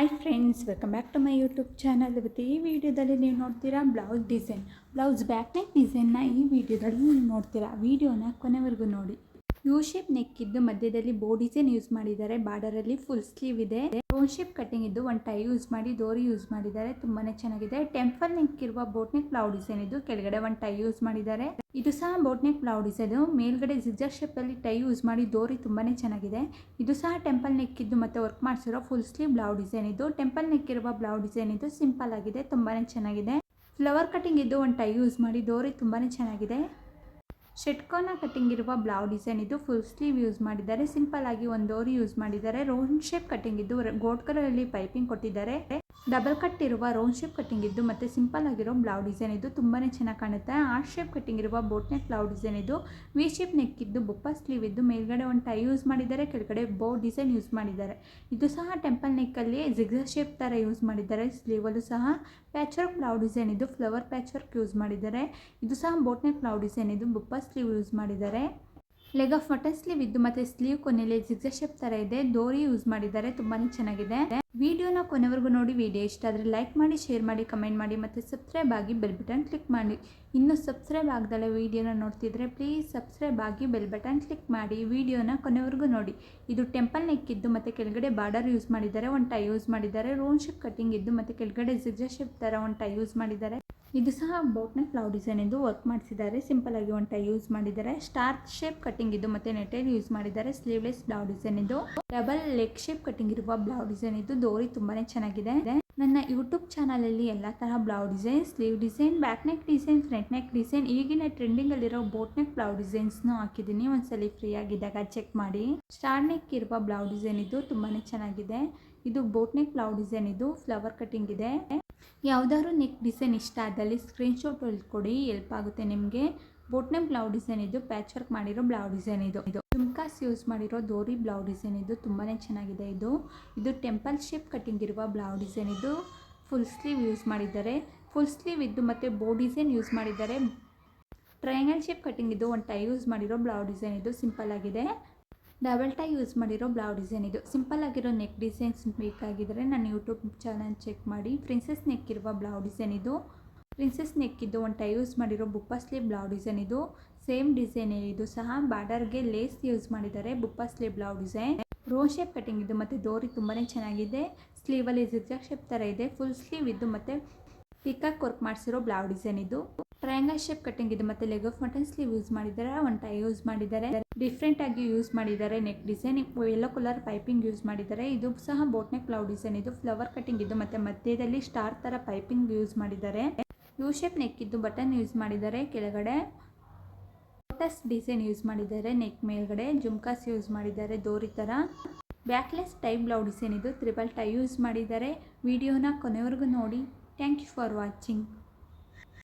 Hi friends, welcome back to my YouTube channel. ಇವತ್ತು ಈ ವಿಡಿಯೋದಲ್ಲಿ ನೀವು ನೋಡ್ತೀರಾ ಬ್ಲೌಸ್ ಬ್ಯಾಕ್ ನೆಕ್ ಡಿಸೈನ್ನ ಈ ವಿಡಿಯೋದಲ್ಲಿ ನೀವು ನೋಡ್ತೀರಾ. ವಿಡಿಯೋನ ಕೊನೆವರೆಗೂ ನೋಡಿ. ಯು ಶೇಪ್ ನೆಕ್ ಇದ್ದು ಮಧ್ಯದಲ್ಲಿ ಬೋ ಡಿಸೈನ್ ಯೂಸ್ ಮಾಡಿದ್ದಾರೆ. ಬಾರ್ಡರಲ್ಲಿ ಫುಲ್ ಸ್ಲೀವ್ ಇದೆ. ರೌಂಡ್ ಶೇಪ್ ಕಟಿಂಗ್ ಇದ್ದು ಒಂದು ಟೈ ಯೂಸ್ ಮಾಡಿ ಡೋರಿ ಯೂಸ್ ಮಾಡಿದ್ದಾರೆ. ತುಂಬಾನೇ ಚೆನ್ನಾಗಿದೆ. ಟೆಂಪಲ್ ನೆಕ್ ಇರುವ ಬೋಟ್ ನೆಕ್ ಬ್ಲೌಸ್ ಡಿಸೈನ್ ಇದು. ಕೆಳಗಡೆ ಒಂದು ಟೈ ಯೂಸ್ ಮಾಡಿದ್ದಾರೆ. ಇದು ಸಹ ಬೋಟ್ ನೆಕ್ ಬ್ಲೌಸ್ ಡಿಸೈನ್. ಮೇಲ್ಗಡೆ ಜಿಗ್ಜಾಗ್ ಶೇಪ್ ಅಲ್ಲಿ ಟೈ ಯೂಸ್ ಮಾಡಿ ಡೋರಿ ತುಂಬಾನೇ ಚೆನ್ನಾಗಿದೆ. ಇದು ಸಹ ಟೆಂಪಲ್ ನೆಕ್ ಇದ್ದು ಮತ್ತೆ ವರ್ಕ್ ಮಾಡಿಸಿರೋ ಫುಲ್ ಸ್ಲೀವ್ ಬ್ಲೌಸ್ ಡಿಸೈನ್ ಇದು. ಟೆಂಪಲ್ ನೆಕ್ ಇರುವ ಬ್ಲೌಸ್ ಡಿಸೈನ್ ಇದು. ಸಿಂಪಲ್ ಆಗಿದೆ, ತುಂಬಾನೇ ಚೆನ್ನಾಗಿದೆ. ಫ್ಲವರ್ ಕಟಿಂಗ್ ಇದ್ದು ಒಂದು ಟೈ ಯೂಸ್ ಮಾಡಿ ಡೋರಿ ತುಂಬಾನೇ ಚೆನ್ನಾಗಿದೆ. ಷಟ್ಕೋನ ಕಟಿಂಗ್ ಇರುವ ಬ್ಲೌಸ್ ಡಿಸೈನ್ ಇದು. ಫುಲ್ ಸ್ಲೀವ್ ಯೂಸ್ ಮಾಡಿದ್ದಾರೆ. ಸಿಂಪಲ್ ಆಗಿ ಒಂದು ಡೋರಿ ಯೂಸ್ ಮಾಡಿದ್ದಾರೆ. ರೌಂಡ್ ಶೇಪ್ ಕಟಿಂಗ್ ಇದ್ದು ಗೋಲ್ಡ್ ಕಲರ್ ಅಲ್ಲಿ ಪೈಪಿಂಗ್ ಕೊಟ್ಟಿದ್ದಾರೆ. ಡಬಲ್ ಕಟ್ ಇರುವ ರೌಂಡ್ ಶೇಪ್ ಕಟಿಂಗ್ ಇದ್ದು ಮತ್ತೆ ಸಿಂಪಲ್ ಆಗಿರೋ ಬ್ಲೌಸ್ ಡಿಸೈನ್ ಇದು. ತುಂಬಾನೇ ಚೆನ್ನಾಗಿ ಕಾಣುತ್ತೆ. ಆರ್ಟ್ ಶೇಪ್ ಕಟಿಂಗ್ ಇರುವ ಬೋಟ್ ನೆಕ್ ಬ್ಲೌಸ್ ಡಿಸೈನ್ ಇದು. ವಿ ಶೇಪ್ ನೆಕ್ ಇದ್ದು ಬುಪ್ಪ ಸ್ಲೀವ್ ಇದ್ದು ಮೇಲ್ಗಡೆ ಒಂದು ಟೈ ಯೂಸ್ ಮಾಡಿದ್ದಾರೆ. ಕೆಳಗಡೆ ಬೋ ಡಿಸೈನ್ ಯೂಸ್ ಮಾಡಿದ್ದಾರೆ. ಇದು ಸಹ ಟೆಂಪಲ್ ನೆಕ್ ಅಲ್ಲಿ ಜಿಗ್ಜಾಗ್ ಶೇಪ್ ತರ ಯೂಸ್ ಮಾಡಿದ್ದಾರೆ. ಸ್ಲೀವ್ ಅಲ್ಲೂ ಸಹ ಪ್ಯಾಚ್ ವರ್ಕ್ ಬ್ಲೌಸ್ ಡಿಸೈನ್ ಇದು. ಫ್ಲವರ್ ಪ್ಯಾಚ್ ವರ್ಕ್ ಯೂಸ್ ಮಾಡಿದ್ದಾರೆ. ಇದು ಸಹ ಬೋಟ್ ನೆಕ್ ಬ್ಲೌಸ್ ಡಿಸೈನ್ ಇದು. ಬುಪ್ಪ ಸ್ಲೀವ್ ಯೂಸ್ ಮಾಡಿದ್ದಾರೆ. ಲೆಗ್ ಆಫ್ ಮಟನ್ ಸ್ಲೀವ್ ಇದ್ದು ಮತ್ತೆ ಸ್ಲೀವ್ ಕೊನೆಯಲ್ಲಿ ಜಿಗ್ಜಾಗ್ ಶೇಪ್ ತರ ಇದೆ. ಡೋರಿ ಯೂಸ್ ಮಾಡಿದ್ದಾರೆ. ತುಂಬಾನೇ ಚೆನ್ನಾಗಿದೆ. ವಿಡಿಯೋನ ಕೊನೆವರೆಗೂ ನೋಡಿ. ವಿಡಿಯೋ ಇಷ್ಟ ಆದರೆ ಲೈಕ್ ಮಾಡಿ, ಶೇರ್ ಮಾಡಿ, ಕಮೆಂಟ್ ಮಾಡಿ ಮತ್ತೆ ಸಬ್ಸ್ಕ್ರೈಬ್ ಆಗಿ ಬೆಲ್ ಬಟನ್ ಕ್ಲಿಕ್ ಮಾಡಿ. ಇನ್ನೂ ಸಬ್ಸ್ಕ್ರೈಬ್ ಆಗದಲ್ಲೇ ವಿಡಿಯೋನ ನೋಡ್ತಿದ್ರೆ ಪ್ಲೀಸ್ ಸಬ್ಸ್ಕ್ರೈಬ್ ಆಗಿ ಬೆಲ್ ಬಟನ್ ಕ್ಲಿಕ್ ಮಾಡಿ. ವಿಡಿಯೋನ ಕೊನೆವರೆಗೂ ನೋಡಿ. ಇದು ಟೆಂಪಲ್ ನೆಕ್ ಇದ್ದು ಮತ್ತೆ ಕೆಳಗಡೆ ಬಾರ್ಡರ್ ಯೂಸ್ ಮಾಡಿದ್ದಾರೆ. ಒಂದು ಟೈ ಯೂಸ್ ಮಾಡಿದ್ದಾರೆ. ರೌಂಡ್ ಶೇಪ್ ಕಟಿಂಗ್ ಇದ್ದು ಮತ್ತೆ ಕೆಳಗಡೆ ಜಿಗ್ಜಾಗ್ ಶೇಪ್ ತರ ಒಂದು ಟೈ ಯೂಸ್ ಮಾಡಿದ್ದಾರೆ. ಇದು ಸಹ ಬೋಟ್ ನೆಕ್ ಬ್ಲೌಸ್ ಡಿಸೈನ್ ಎಂದು ವರ್ಕ್ ಮಾಡಿಸಿದ್ದಾರೆ. ಸಿಂಪಲ್ ಆಗಿ ಒಂದು ಟೈ ಯೂಸ್ ಮಾಡಿದ್ದಾರೆ. ಸ್ಟಾರ್ ಶೇಪ್ ಕಟಿಂಗ್ ಇದ್ದು ಮತ್ತೆ ನೆಟೆಡ್ ಯೂಸ್ ಮಾಡಿದ್ದಾರೆ. ಸ್ಲೀವ್ಲೆಸ್ ಬ್ಲೌಸ್ ಡಿಸೈನ್ ಇದು. ಡಬಲ್ ಲೆಗ್ ಶೇಪ್ ಕಟಿಂಗ್ ಇರುವ ಬ್ಲೌಸ್ ಡಿಸೈನ್ ಇದು. ಡೋರಿ ತುಂಬಾನೇ ಚೆನ್ನಾಗಿದೆ. ನನ್ನ ಯೂಟ್ಯೂಬ್ ಚಾನಲ್ ಅಲ್ಲಿ ಎಲ್ಲಾ ತರ blouse design, sleeve design, back neck design, front neck design, ಈಗಿನ ಟ್ರೆಂಡಿಂಗ್ ಅಲ್ಲಿರೋ ಬೋಟ್ ನೆಕ್ ಬ್ಲೌಸ್ ಡಿಸೈನ್ಸ್ ಹಾಕಿದ್ದೀನಿ. ಒಂದ್ಸಲಿ ಫ್ರೀ ಆಗಿದ್ದಾಗ ಚೆಕ್ ಮಾಡಿ. ಸ್ಟಾರ್ ನೆಕ್ ಇರುವ ಬ್ಲೌಸ್ ಡಿಸೈನ್ ಇದು. ತುಂಬಾನೇ ಚೆನ್ನಾಗಿದೆ. ಇದು ಬೋಟ್ ನೆಕ್ ಬ್ಲೌಸ್ ಡಿಸೈನ್ ಇದು. ಫ್ಲವರ್ ಕಟಿಂಗ್ ಇದೆ. ಯಾವ್ದಾದ್ರು ನೆಕ್ ಡಿಸೈನ್ ಇಷ್ಟ ಆದಲ್ಲಿ ಸ್ಕ್ರೀನ್ಶಾಟ್ ಕೊಡಿ, ಹೆಲ್ಪ್ ಆಗುತ್ತೆ ನಿಮಗೆ. ಬೋಟ್ ನೆಕ್ ಬ್ಲೌಸ್ ಡಿಸೈನ್ ಇದು. ಪ್ಯಾಚ್ ವರ್ಕ್ ಮಾಡಿರೋ ಬ್ಲೌಸ್ ಡಿಸೈನ್ ಇದು. ಜುಮ್ಕಾಸ್ ಯೂಸ್ ಮಾಡಿರೋ ಡೋರಿ ಬ್ಲೌಸ್ ಡಿಸೈನ್ ಇದು. ತುಂಬಾನೇ ಚೆನ್ನಾಗಿದೆ. ಇದು ಟೆಂಪಲ್ ಶೇಪ್ ಕಟಿಂಗ್ ಇರುವ ಬ್ಲೌಸ್ ಡಿಸೈನ್ ಇದು. ಫುಲ್ ಸ್ಲೀವ್ ಯೂಸ್ ಮಾಡಿದ್ದಾರೆ. ಫುಲ್ ಸ್ಲೀವ್ ಇದ್ದು ಮತ್ತೆ ಬೋ ಡಿಸೈನ್ ಯೂಸ್ ಮಾಡಿದ್ದಾರೆ. ಟ್ರಯಾಂಗಲ್ ಶೇಪ್ ಕಟಿಂಗ್ ಇದ್ದು ಒಂದು ಟೈ ಯೂಸ್ ಮಾಡಿರೋ ಬ್ಲೌಸ್ ಡಿಸೈನ್ ಇದು. ಸಿಂಪಲ್ ಆಗಿದೆ. ಡಬಲ್ ಟೈ ಯೂಸ್ ಮಾಡಿರೋ ಬ್ಲೌಸ್ ಡಿಸೈನ್ ಇದು. ಸಿಂಪಲ್ ಆಗಿರೋ ನೆಕ್ ಡಿಸೈನ್ಸ್ ಬೇಕಾಗಿದ್ದರೆ ನನ್ನ ಯೂಟ್ಯೂಬ್ ಚಾನಲ್ ಚೆಕ್ ಮಾಡಿ. ಪ್ರಿನ್ಸೆಸ್ ನೆಕ್ ಇರುವ ಬ್ಲೌಸ್ ಡಿಸೈನ್ ಇದು. ಪ್ರಿನ್ಸೆಸ್ ನೆಕ್ ಇದ್ದು ಒಂದು ಟೈ ಯೂಸ್ ಮಾಡಿರೋ ಬುಪ್ಪ ಸ್ಲೀವ್ ಬ್ಲೌಸ್ ಡಿಸೈನ್ ಇದು. ಸೇಮ್ ಡಿಸೈನ್ ಇದು ಸಹ. ಬಾರ್ಡರ್ಗೆ ಲೇಸ್ ಯೂಸ್ ಮಾಡಿದ್ದಾರೆ. ಬುಪ್ಪ ಸ್ಲೀವ್ ಬ್ಲೌಸ್ ಡಿಸೈನ್. ರೋ ಶೇಪ್ ಕಟಿಂಗ್ ಇದು ಮತ್ತೆ ಡೋರಿ ತುಂಬಾನೇ ಚೆನ್ನಾಗಿದೆ. ಸ್ಲೀವ್ ಅಲ್ಲಿ ಜಿಗ್ಜಾಗ್ ಶೇಪ್ ತರ ಇದೆ. ಫುಲ್ ಸ್ಲೀವ್ ಇದ್ದು ಮತ್ತೆ ಪಿಕಾಕ್ ವರ್ಕ್ ಮಾಡಿಸಿರೋ ಬ್ಲೌಸ್ ಡಿಸೈನ್ ಇದು. ಟ್ರಯಾಂಗಲ್ ಶೇಪ್ ಕಟಿಂಗ್ ಇದು ಮತ್ತೆ leg of mutton sleeve use ಮಾಡಿದ್ದಾರೆ. ಒಂದು ಟೈ ಯೂಸ್ ಮಾಡಿದ್ದಾರೆ. ಡಿಫ್ರೆಂಟ್ ಆಗಿ ಯೂಸ್ ಮಾಡಿದ್ದಾರೆ. Neck design yellow colour piping use ಮಾಡಿದ್ದಾರೆ. ಇದು ಸಹ ಬೋಟ್ ನೆಕ್ ಬ್ಲೌಸ್ ಡಿಸೈನ್ ಇದು. ಫ್ಲವರ್ ಕಟಿಂಗ್ ಇದು ಮತ್ತೆ ಮಧ್ಯದಲ್ಲಿ ಸ್ಟಾರ್ ತರ ಪೈಪಿಂಗ್ ಯೂಸ್ ಮಾಡಿದ್ದಾರೆ. ಯು ಶೇಪ್ ನೆಕ್ ಇದ್ದು ಬಟನ್ ಯೂಸ್ ಮಾಡಿದ್ದಾರೆ. ಕೆಳಗಡೆ ಲೋಟಸ್ ಡಿಸೈನ್ ಯೂಸ್ ಮಾಡಿದ್ದಾರೆ. ನೆಕ್ ಮೇಲ್ಗಡೆ ಜುಮ್ಕಾಸ್ ಯೂಸ್ ಮಾಡಿದ್ದಾರೆ ಡೋರಿ ತರ. ಬ್ಯಾಕ್ಲೆಸ್ ಟೈಪ್ ಬ್ಲೌಸ್ ಡಿಸೈನ್ ಇದು. ತ್ರಿಬಲ್ ಟೈ ಯೂಸ್ ಮಾಡಿದ್ದಾರೆ. ವಿಡಿಯೋನ ಕೊನೆವರೆಗೂ ನೋಡಿ. Thank you for watching.